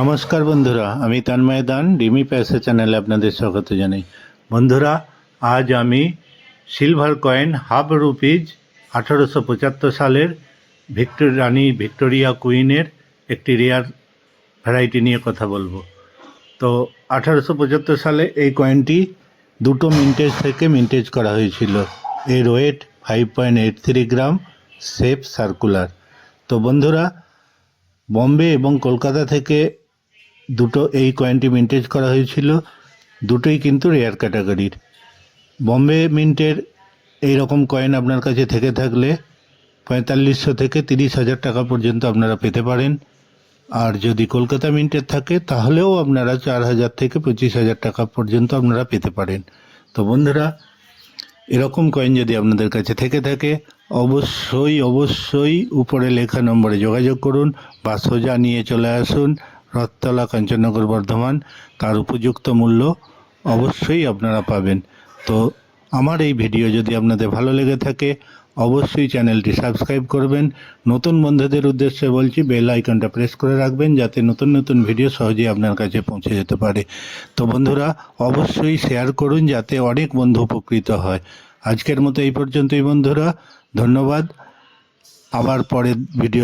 নমস্কার বন্ধুরা, আমি তন্ময় দান ডিমি প্যাসে চ্যানেলে আপনাদের স্বাগত জানাই। বন্ধুরা, আজ আমি সিলভার কয়েন হাফ রুপিজ 1875 সালের রানী ভিক্টোরিয়া কুইনের একটি রেয়ার ভ্যারাইটি নিয়ে কথা বলবো। তো 1875 সালে এই কয়েনটি দুটো মিন্টেজ থেকে মিন্টেজ করা হয়েছিল। এর ওয়েট 5.83 গ্রাম, শেপ সার্কুলার। তো বন্ধুরা, বম্বে এবং কলকাতা থেকে এই কয়েনটি মিন্টেজ করা হয়েছিল। দুটোই কিন্তু রেয়ার ক্যাটাগরির। বম্বে মিন্টের এই রকম কয়েন আপনার কাছে থেকে থাকলে 4500 থেকে 30,000 টাকা পর্যন্ত আপনারা পেতে পারেন। আর যদি কলকাতা মিন্টের থাকে তাহলেও আপনারা 4,000 থেকে 25,000 টাকা পর্যন্ত আপনারা পেতে পারেন। তো বন্ধুরা, এরকম কয়েন যদি আপনাদের কাছে থেকে থাকে অবশ্যই উপরে লেখা নম্বরে যোগাযোগ করুন বা সোজা নিয়ে চলে আসুন রথতলা, কাঞ্চননগর, বর্ধমান। তার উপযুক্ত মূল্য অবশ্যই আপনারা পাবেন। তো আমার এই ভিডিও যদি আপনাদের ভালো লেগে থাকে অবশ্যই চ্যানেলটি সাবস্ক্রাইব করবেন। নতুন বন্ধুদের উদ্দেশ্যে বলছি, বেল আইকনটা প্রেস করে রাখবেন যাতে নতুন নতুন ভিডিও সহজেই আপনার কাছে পৌঁছে যেতে পারে। তো বন্ধুরা, অবশ্যই শেয়ার করুন যাতে অনেক বন্ধু উপকৃত হয়। আজকের মতো এই পর্যন্তই বন্ধুরা, ধন্যবাদ। আবার পরের ভিডিও